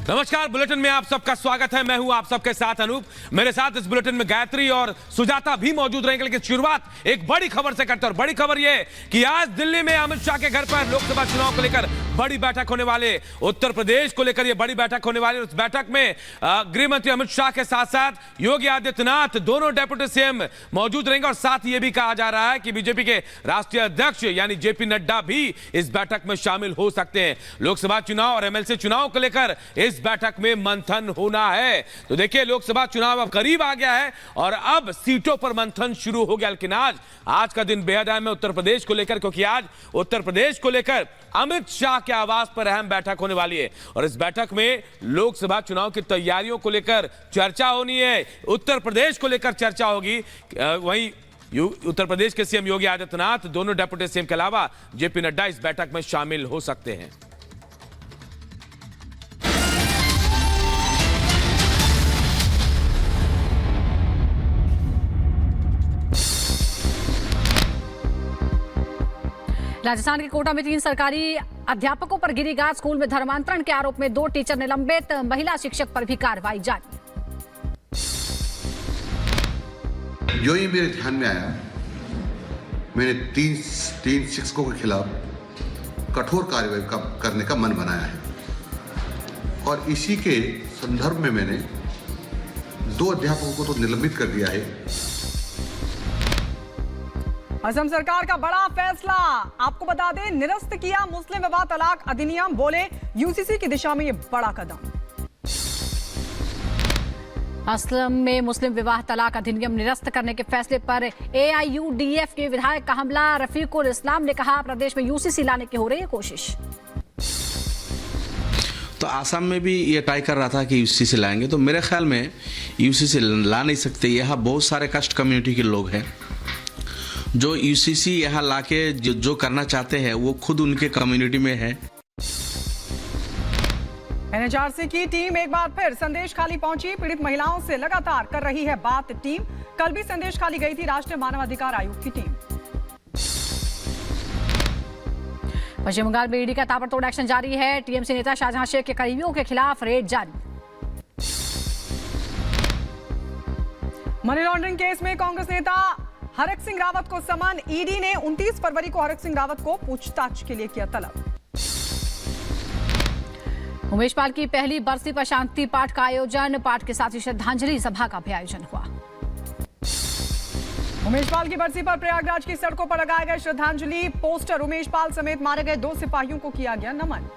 नमस्कार, बुलेटिन में आप सबका स्वागत है। मैं हूं आप सबके साथ अनूप। मेरे साथ इस बुलेटिन में गायत्री और सुजाता भी मौजूद रहेंगे, लेकिन शुरुआत एक बड़ी खबर से करते हैं। और बड़ी खबर यह कि आज दिल्ली में अमित शाह के घर पर लोकसभा चुनाव को लेकर बड़ी बैठक होने वाले, उत्तर प्रदेश को लेकर यह बड़ी बैठक होने वाली। उस बैठक में गृह मंत्री अमित शाह के साथ साथ योगी आदित्यनाथ, दोनों डेप्यूटी सीएम मौजूद रहेंगे। और साथ यह भी कहा जा रहा है कि बीजेपी के राष्ट्रीय अध्यक्ष यानी जेपी नड्डा भी इस बैठक में शामिल हो सकते हैं। लोकसभा चुनाव और एमएलसी चुनाव को लेकर इस बैठक में मंथन होना है। तो देखिए, लोकसभा चुनाव अब करीब आ गया है और अब सीटों पर मंथन शुरू हो गया। लेकिन आज का दिन बेहद अहम है उत्तर प्रदेश को लेकर, क्योंकि आज उत्तर प्रदेश को लेकर अमित शाह के आवास पर अहम बैठक होने वाली है। और इस बैठक में लोकसभा चुनाव की तैयारियों को लेकर चर्चा होनी है, उत्तर प्रदेश को लेकर चर्चा होगी। वहीं उत्तर प्रदेश के सीएम योगी आदित्यनाथ, दोनों डेप्यूटी सीएम के अलावा जेपी नड्डा इस बैठक में शामिल हो सकते हैं। राजस्थान के कोटा में 3 सरकारी अध्यापकों पर गिरी गाज। स्कूल में धर्मांतरण के आरोप में 2 टीचर निलंबित, महिला शिक्षक पर भी कार्रवाई जारी। जो ही मेरे ध्यान में आया, मैंने तीन शिक्षकों के खिलाफ कठोर कार्रवाई करने का मन बनाया है। और इसी के संदर्भ में मैंने 2 अध्यापकों को तो निलंबित कर दिया है। असम सरकार का बड़ा फैसला, आपको बता दें, निरस्त किया मुस्लिम विवाह तलाक अधिनियम। बोले यूसीसी की दिशा में ये बड़ा कदम। असम में मुस्लिम विवाह तलाक अधिनियम निरस्त करने के फैसले पर एआईयूडीएफ के विधायक का हमला। रफीकुल इस्लाम ने कहा, प्रदेश में यूसीसी लाने की हो रही है कोशिश। तो आसाम में भी ये ट्राई कर रहा था कि यूसीसी लाएंगे, तो मेरे ख्याल में यूसीसी ला नहीं सकते। यहाँ बहुत सारे कास्ट कम्युनिटी के लोग हैं जो यूसीसी यहाँ लाके जो करना चाहते हैं वो खुद उनके कम्युनिटी में है। एनएचआरसी की टीम एक बार फिर संदेश खाली पहुंची। पीड़ित महिलाओं से लगातार कर रही है बात टीम। कल भी संदेश खाली गई थी राष्ट्रीय मानवाधिकार आयोग की टीम। पश्चिम बंगाल में ईडी का ताबड़तोड़ एक्शन जारी है। टीएमसी नेता शाहजहां शेख के करीबियों के खिलाफ रेड जारी। मनी लॉन्ड्रिंग केस में कांग्रेस नेता हरक सिंह रावत को समन। ईडी ने 29 फरवरी को हरक सिंह रावत को पूछताछ के लिए किया तलब। उमेश पाल की पहली बरसी पर शांति पाठ का आयोजन। पाठ के साथ ही श्रद्धांजलि सभा का भी आयोजन हुआ। उमेश पाल की बरसी पर प्रयागराज की सड़कों पर लगाए गए श्रद्धांजलि पोस्टर। उमेश पाल समेत मारे गए 2 सिपाहियों को किया गया नमन।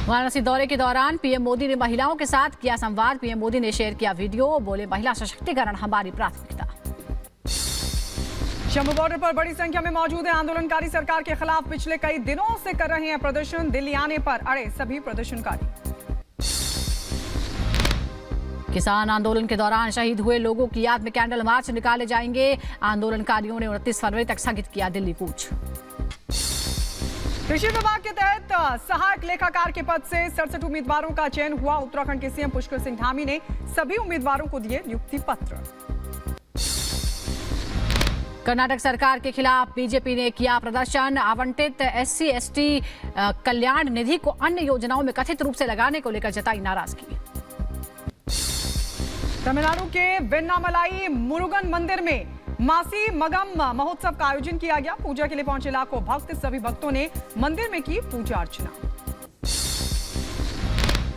वाराणसी दौरे के दौरान पीएम मोदी ने महिलाओं के साथ किया संवाद। पीएम मोदी ने शेयर किया वीडियो। बोले, महिला सशक्तिकरण हमारी प्राथमिकता। शंभू बॉर्डर पर बड़ी संख्या में मौजूद है आंदोलनकारी। सरकार के खिलाफ पिछले कई दिनों से कर रहे हैं प्रदर्शन। दिल्ली आने पर अड़े सभी प्रदर्शनकारी। किसान आंदोलन के दौरान शहीद हुए लोगों की याद में कैंडल मार्च निकाले जाएंगे। आंदोलनकारियों ने 29 फरवरी तक स्थगित किया दिल्ली कूच। कृषि विभाग के तहत सहायक लेखाकार के पद से 67 उम्मीदवारों का चयन हुआ। उत्तराखंड के सीएम पुष्कर सिंह धामी ने सभी उम्मीदवारों को दिए नियुक्ति पत्र। कर्नाटक सरकार के खिलाफ बीजेपी ने किया प्रदर्शन। आवंटित एससी एसटी कल्याण निधि को अन्य योजनाओं में कथित रूप से लगाने को लेकर जताई नाराजगी। तमिलनाडु के वेन्नामलाई मुरुगन मंदिर में मासी मगम महोत्सव का आयोजन किया गया। पूजा के लिए पहुंचे लाखों भक्त। सभी भक्तों ने मंदिर में की पूजा अर्चना।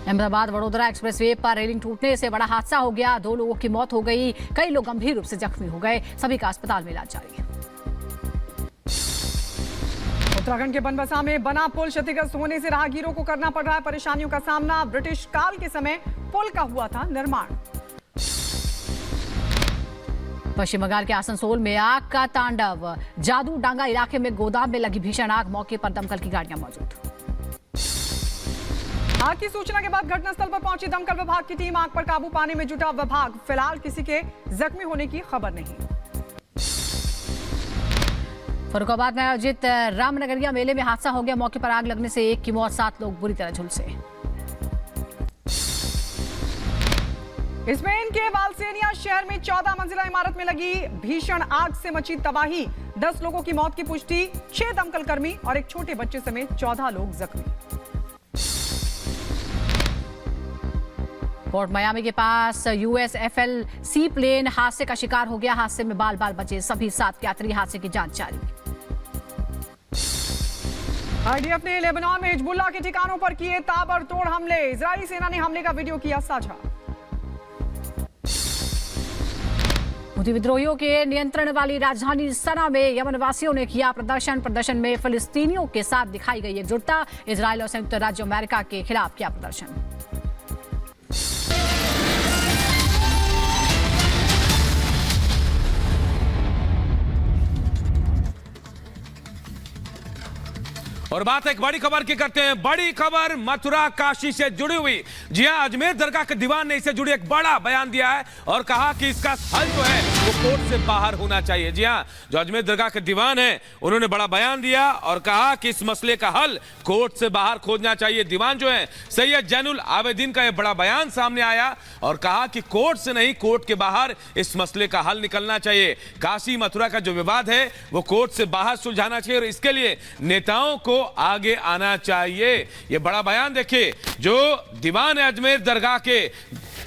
अहमदाबाद वडोदरा एक्सप्रेसवे पर रेलिंग टूटने से बड़ा हादसा हो गया। 2 लोगों की मौत हो गई, कई लोग गंभीर रूप से जख्मी हो गए। सभी का अस्पताल में इलाज जारी है। उत्तराखंड के बनबसा में बना पुल क्षतिग्रस्त होने से राहगीरों को करना पड़ रहा है परेशानियों का सामना। ब्रिटिश काल के समय पुल का हुआ था निर्माण। पश्चिम बंगाल के आसनसोल में आग का तांडव। जादू डांगा इलाके में गोदाम में लगी भीषण आग। मौके पर दमकल की गाड़ियां मौजूद। आग की सूचना के बाद घटनास्थल पर पहुंची दमकल विभाग की टीम। आग पर काबू पाने में जुटा विभाग। फिलहाल किसी के जख्मी होने की खबर नहीं। फरुखाबाद में आयोजित रामनगरिया मेले में हादसा हो गया। मौके पर आग लगने से 1 की मौत, 7 लोग बुरी तरह झुलसे। स्पेन के वालसेनिया शहर में 14 मंजिला इमारत में लगी भीषण आग से मची तबाही। 10 लोगों की मौत की पुष्टि। 6 दमकल कर्मी और एक छोटे बच्चे समेत 14 लोग जख्मी। पोर्ट मियामी के पास USFL सी प्लेन हादसे का शिकार हो गया। हादसे में बाल बाल बचे सभी 7 यात्री। हादसे की जांच जारी। IDF ने लेबनान में हिजबुल्लाह के ठिकानों पर किए ताबड़तोड़ हमले। इजरायली सेना ने हमले का वीडियो किया साझा। हुती विद्रोहियों के नियंत्रण वाली राजधानी सना में यमन वासियों ने किया प्रदर्शन में फिलिस्तीनियों के साथ दिखाई गई एकजुटता। इजराइल और संयुक्त राज्य अमेरिका के खिलाफ किया प्रदर्शन। और बात एक बड़ी खबर की करते हैं। बड़ी खबर मथुरा काशी से जुड़ी हुई। जी हां, अजमेर दरगाह के दीवान ने इससे जुड़ी एक बड़ा बयान दिया है और कहा कि इसका हल जो है वो कोर्ट से बाहर होना चाहिए। जी हां, जो अजमेर दरगाह के दीवान है उन्होंने बड़ा बयान दिया और कहा कि इस मसले का हल कोर्ट से बाहर खोजना चाहिए। दीवान जो है सैयद जैनुल आबेदीन का यह बड़ा बयान सामने आया और कहा कि कोर्ट से नहीं, कोर्ट के बाहर इस मसले का हल निकलना चाहिए। काशी मथुरा का जो विवाद है वो कोर्ट से बाहर सुलझाना चाहिए और इसके लिए नेताओं को आगे आना चाहिए। यह बड़ा बयान देखिए जो दीवान है अजमेर दरगाह के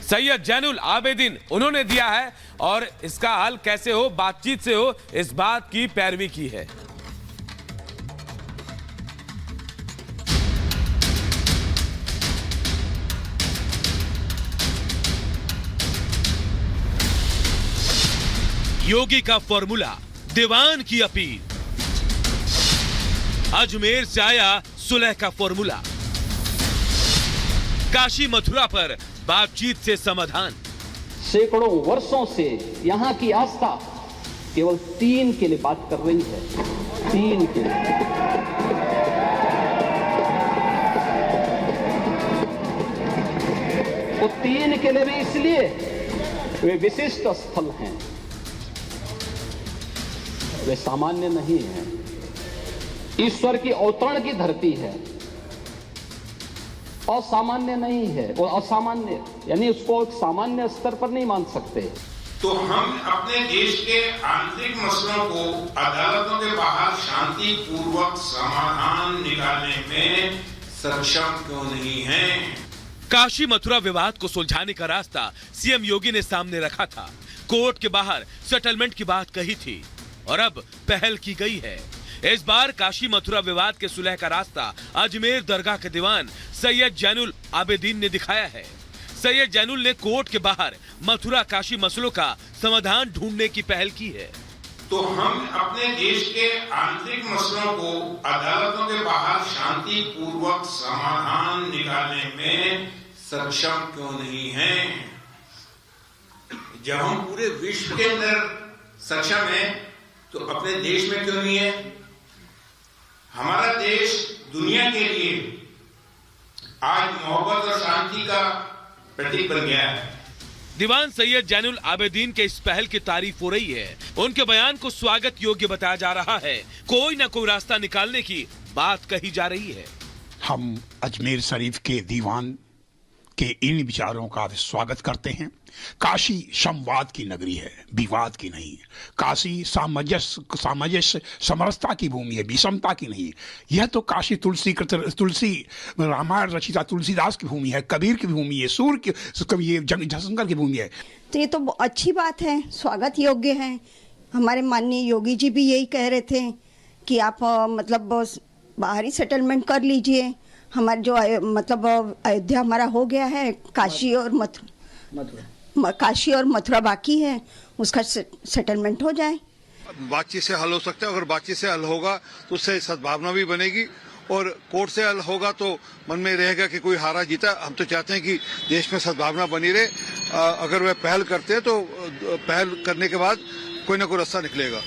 सैयद जैनुल आबेदीन उन्होंने दिया है और इसका हल कैसे हो, बातचीत से हो, इस बात की पैरवी की है। योगी का फॉर्मूला, दीवान की अपील। अजमेर से आया सुलह का फॉर्मूला। काशी मथुरा पर बातचीत से समाधान। सैकड़ों वर्षों से यहाँ की आस्था केवल 3 के लिए बात कर रही है। 3 के लिए। वो 3 के लिए भी इसलिए वे विशिष्ट स्थल हैं, वे सामान्य नहीं हैं। ईश्वर की अवतरण की धरती है, असामान्य नहीं है। वो असामान्य यानी उसको एक सामान्य स्तर पर नहीं मान सकते। तो हम अपने देश के आंतरिक मसलों को अदालतों के बाहर शांतिपूर्वक समाधान निकालने में सक्षम क्यों नहीं हैं? काशी मथुरा विवाद को सुलझाने का रास्ता सीएम योगी ने सामने रखा था। कोर्ट के बाहर सेटलमेंट की बात कही थी और अब पहल की गई है। इस बार काशी मथुरा विवाद के सुलह का रास्ता अजमेर दरगाह के दीवान सैयद जैनुल आबेदीन ने दिखाया है। सैयद जैनुल ने कोर्ट के बाहर मथुरा काशी मसलों का समाधान ढूंढने की पहल की है। तो हम अपने देश के आंतरिक मसलों को अदालतों के बाहर शांतिपूर्वक समाधान निकालने में सक्षम क्यों नहीं हैं? जब हम पूरे विश्व के अंदर सक्षम हैं तो अपने देश में क्यों नहीं है? हमारा देश दुनिया के लिए आज मोहब्बत और शांति का प्रतीक बन गया है। दीवान सैयद जैनुल आबेदीन के इस पहल की तारीफ हो रही है। उनके बयान को स्वागत योग्य बताया जा रहा है। कोई ना कोई रास्ता निकालने की बात कही जा रही है। हम अजमेर शरीफ के दीवान के इन विचारों का स्वागत करते हैं। काशी संवाद की नगरी है, विवाद की नहीं। काशी सामंजस्य समरसता की भूमि है, विषमता की नहीं। यह तो काशी तुलसी रामायण रचिता तुलसीदास की भूमि है, कबीर की भूमि है, सूर्य की कवि जयशंकर की भूमि है। तो ये तो अच्छी बात है, स्वागत योग्य है। हमारे माननीय योगी जी भी यही कह रहे थे कि आप मतलब बाहरी सेटलमेंट कर लीजिए। हमारे जो मतलब अयोध्या हमारा हो गया है, काशी और मथुरा बाकी है, उसका सेटलमेंट हो जाए। बातचीत से हल हो सकता है। अगर बातचीत से हल होगा तो उससे सद्भावना भी बनेगी और कोर्ट से हल होगा तो मन में रहेगा कि कोई हारा जीता। हम तो चाहते हैं कि देश में सद्भावना बनी रहे। अगर वह पहल करते हैं तो पहल करने के बाद कोई ना कोई रास्ता निकलेगा।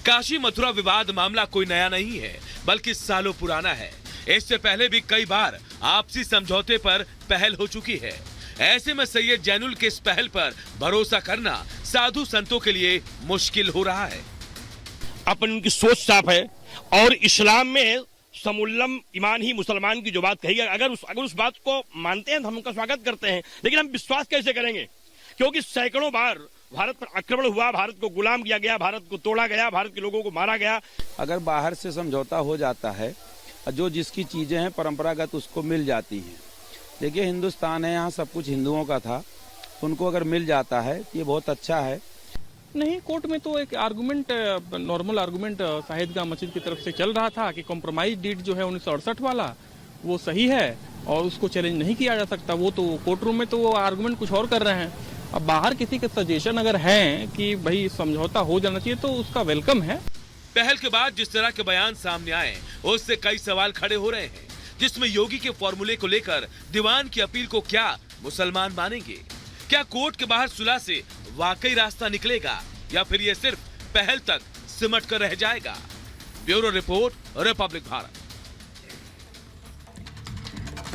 काशी मथुरा विवाद मामला कोई नया नहीं है, बल्कि सालों पुराना है। इससे पहले भी कई बार आपसी समझौते पर पहल हो चुकी है। ऐसे में सैयद जैनुल के इस पहल पर भरोसा करना साधु संतों के लिए मुश्किल हो रहा है। अपन उनकी सोच साफ है और इस्लाम में समुल्लम ईमान ही मुसलमान की जो बात कही है, अगर उस बात को मानते हैं तो हम उनका स्वागत करते हैं। लेकिन हम विश्वास कैसे करेंगे? क्योंकि सैकड़ों बार भारत पर आक्रमण हुआ, भारत को गुलाम किया गया, भारत को तोड़ा गया, भारत के लोगों को मारा गया। अगर बाहर से समझौता हो जाता है, जो जिसकी चीजें हैं परंपरागत उसको मिल जाती हैं, देखिए हिंदुस्तान है, यहाँ सब कुछ हिंदुओं का था, उनको अगर मिल जाता है ये बहुत अच्छा है। नहीं, कोर्ट में तो एक आर्गुमेंट, नॉर्मल आर्गुमेंट शाहिदगाह मस्जिद की तरफ से चल रहा था कि कॉम्प्रोमाइज डीड जो है 1968 वाला वो सही है और उसको चैलेंज नहीं किया जा सकता। वो तो कोर्ट रूम में तो वो आर्गुमेंट कुछ और कर रहे हैं। अब बाहर किसी के सजेशन अगर हैं कि भाई समझौता हो जाना चाहिए तो उसका वेलकम है। पहल के बाद जिस तरह के बयान सामने आए उससे कई सवाल खड़े हो रहे हैं, जिसमें योगी के फॉर्मूले को लेकर दीवान की अपील को क्या मुसलमान मानेंगे? क्या कोर्ट के बाहर सुलह से वाकई रास्ता निकलेगा या फिर ये सिर्फ पहल तक सिमट कर रह जाएगा? Bureau report, Republic Bharat.